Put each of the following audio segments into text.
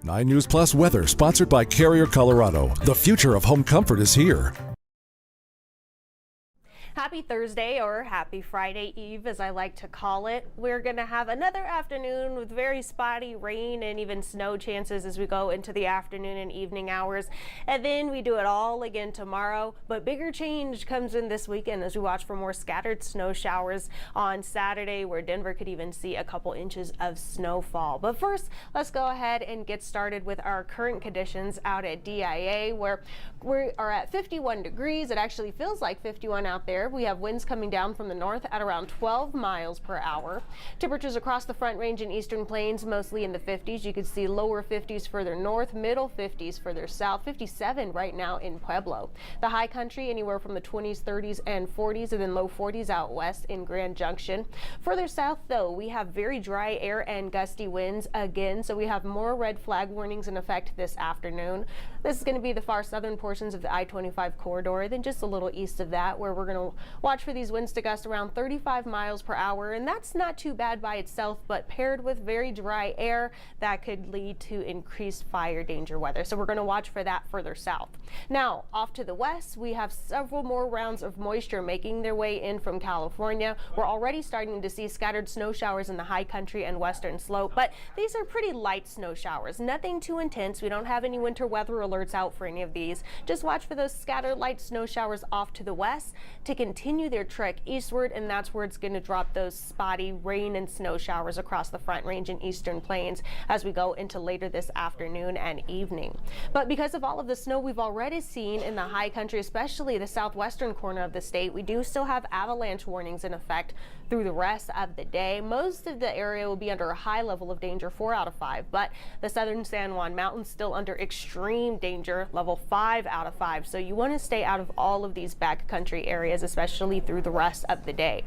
9 News Plus weather sponsored by Carrier Colorado. The future of home comfort is here. Happy Thursday, or happy Friday Eve as I like to call it. We're going to have another afternoon with very spotty rain and even snow chances as we go into the afternoon and evening hours. And then we do it all again tomorrow. But bigger change comes in this weekend as we watch for more scattered snow showers on Saturday, where Denver could even see a couple inches of snowfall. But first, let's go ahead and get started with our current conditions out at DIA, where we are at 51 degrees. It actually feels like 51 out there. We have winds coming down from the north at around 12 miles per hour. Temperatures across the Front Range and Eastern Plains mostly in the 50s. You can see lower 50s further north, middle 50s further south, 57 right now in Pueblo. The high country anywhere from the 20s, 30s, and 40s, and then low 40s out west in Grand Junction. Further south, though, we have very dry air and gusty winds again, so we have more red flag warnings in effect this afternoon. This is going to be the far southern portions of the I-25 corridor, then just a little east of that, where we're going to watch for these winds to gust around 35 miles per hour, and that's not too bad by itself, but paired with very dry air, that could lead to increased fire danger weather. So we're going to watch for that further south. Now, off to the west, we have several more rounds of moisture making their way in from California. We're already starting to see scattered snow showers in the high country and western slope, but these are pretty light snow showers, nothing too intense. We don't have any winter weather alerts out for any of these. Just watch for those scattered light snow showers off to the west to continue their trek eastward, and that's where it's going to drop those spotty rain and snow showers across the Front Range and Eastern Plains as we go into later this afternoon and evening. But because of all of the snow we've already seen in the high country, especially the southwestern corner of the state, we do still have avalanche warnings in effect through the rest of the day. Most of the area will be under a high level of danger, 4 out of 5, but the southern San Juan Mountains still under extreme danger, level 5 out of 5. So you want to stay out of all of these backcountry areas, especially through the rest of the day.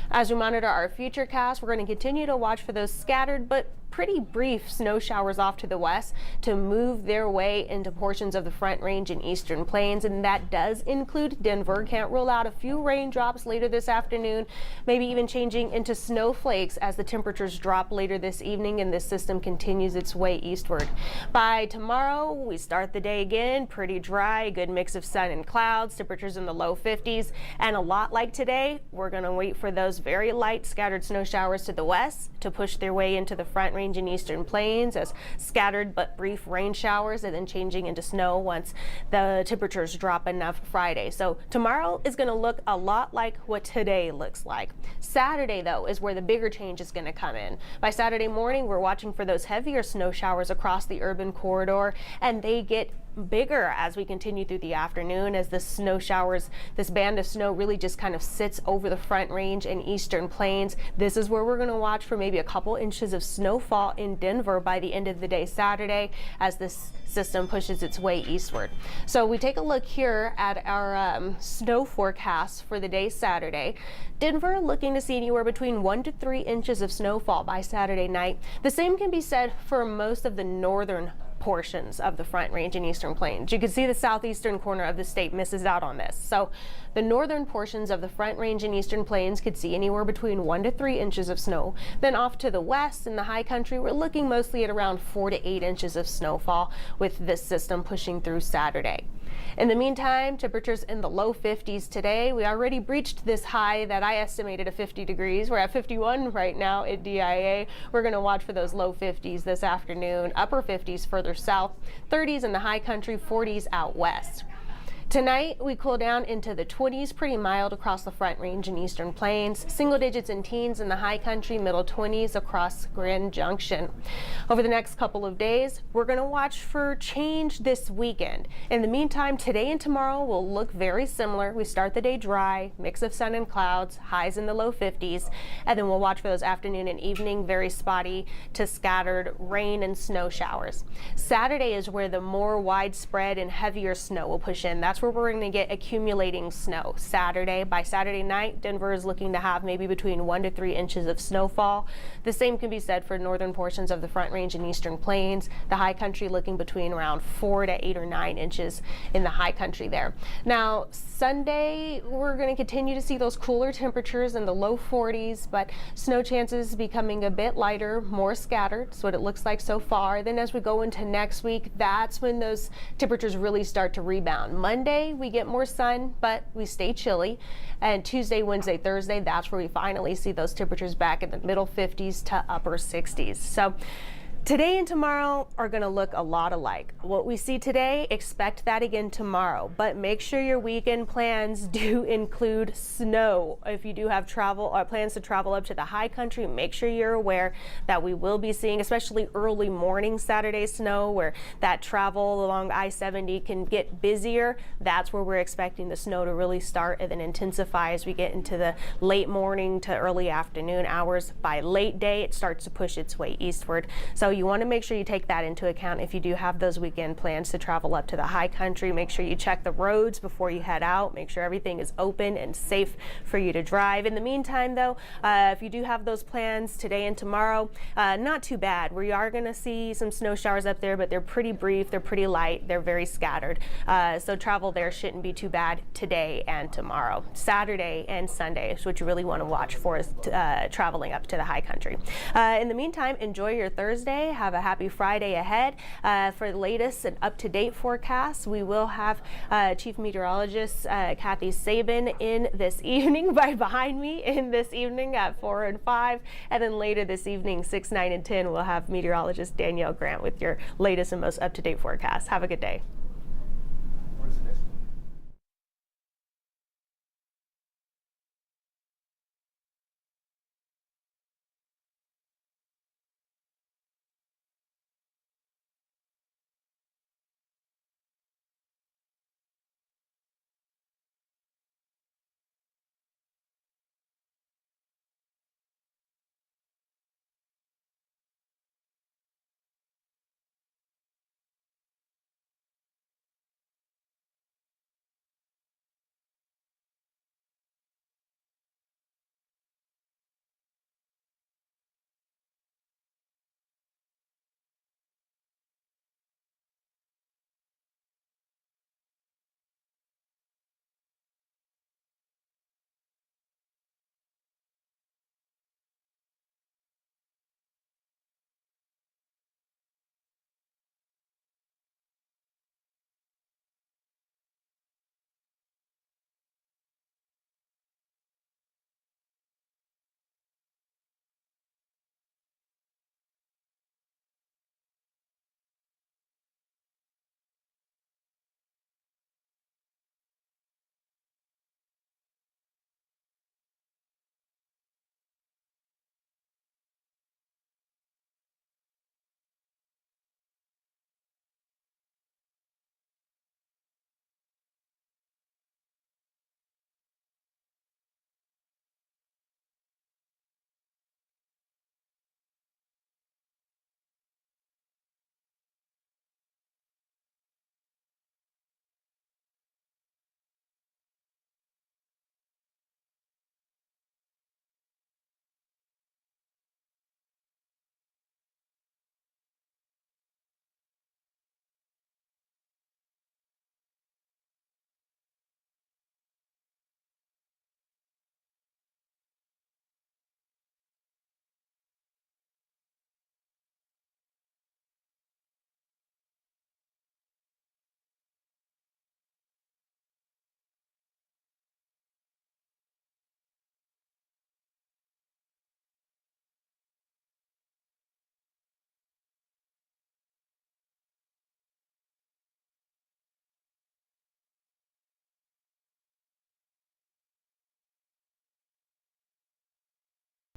As we monitor our future cast, we're going to continue to watch for those scattered but pretty brief snow showers off to the west to move their way into portions of the Front Range and Eastern Plains, and that does include Denver. Can't rule out a few raindrops later this afternoon, maybe even changing into snowflakes as the temperatures drop later this evening and this system continues its way eastward. By tomorrow, we start the day again pretty dry, good mix of sun and clouds, temperatures in the low 50s, and a lot like today, we're going to wait for those very light scattered snow showers to the west to push their way into the Front Range and Eastern Plains as scattered but brief rain showers, and then changing into snow once the temperatures drop enough Friday. So tomorrow is going to look a lot like what today looks like. Saturday, though, is where the bigger change is going to come in. By Saturday morning, we're watching for those heavier snow showers across the urban corridor, and they get bigger as we continue through the afternoon as the snow showers, this band of snow really just kind of sits over the Front Range and Eastern Plains. This is where we're going to watch for maybe a couple inches of snowfall in Denver by the end of the day Saturday as this system pushes its way eastward. So we take a look here at our snow forecast for the day Saturday. Denver looking to see anywhere between 1 to 3 inches of snowfall by Saturday night. The same can be said for most of the northern portions of the Front Range and Eastern Plains. You can see the southeastern corner of the state misses out on this. So the northern portions of the Front Range and Eastern Plains could see anywhere between 1 to 3 inches of snow. Then off to the west in the high country, we're looking mostly at around 4 to 8 inches of snowfall with this system pushing through Saturday. In the meantime, temperatures in the low 50s today. We already breached this high that I estimated at 50 degrees. We're at 51 right now at DIA. We're going to watch for those low 50s this afternoon, upper 50s further south, 30s in the high country, 40s out west. Tonight, we cool down into the 20s, pretty mild across the Front Range and Eastern Plains, single digits and teens in the high country, middle 20s across Grand Junction. Over the next couple of days, we're going to watch for change this weekend. In the meantime, today and tomorrow will look very similar. We start the day dry, mix of sun and clouds, highs in the low 50s, and then we'll watch for those afternoon and evening very spotty to scattered rain and snow showers. Saturday is where the more widespread and heavier snow will push in. That's that's where we're going to get accumulating snow. By Saturday night, Denver is looking to have maybe between 1 to 3 inches of snowfall. The same can be said for northern portions of the Front Range and Eastern Plains. The high country looking between around 4 to 8 or 9 inches in the high country there. Now, Sunday, we're going to continue to see those cooler temperatures in the low 40s, but snow chances becoming a bit lighter, more scattered. That's what it looks like so far. Then as we go into next week, that's when those temperatures really start to rebound. Monday, we get more sun, but we stay chilly. And Tuesday, Wednesday, Thursday, that's where we finally see those temperatures back in the middle 50s to upper 60s. So today and tomorrow are going to look a lot alike. What we see today, expect that again tomorrow, but make sure your weekend plans do include snow. If you do have travel or plans to travel up to the high country, make sure you're aware that we will be seeing, especially early morning Saturday snow, where that travel along I-70 can get busier. That's where we're expecting the snow to really start and then intensify as we get into the late morning to early afternoon hours. By late day, it starts to push its way eastward. So you want to make sure you take that into account if you do have those weekend plans to travel up to the high country. Make sure you check the roads before you head out. Make sure everything is open and safe for you to drive. In the meantime, though, if you do have those plans today and tomorrow, not too bad. We are going to see some snow showers up there, but they're pretty brief, they're pretty light, they're very scattered. So travel there shouldn't be too bad today and tomorrow. Saturday and Sunday is what you really want to watch for, is traveling up to the high country. In the meantime, enjoy your Thursday. Have a happy Friday ahead. For the latest and up-to-date forecasts, we will have Chief Meteorologist Kathy Sabin in this evening, right behind me in this evening at 4 and 5. And then later this evening, 6, 9, and 10, we'll have meteorologist Danielle Grant with your latest and most up-to-date forecast. Have a good day.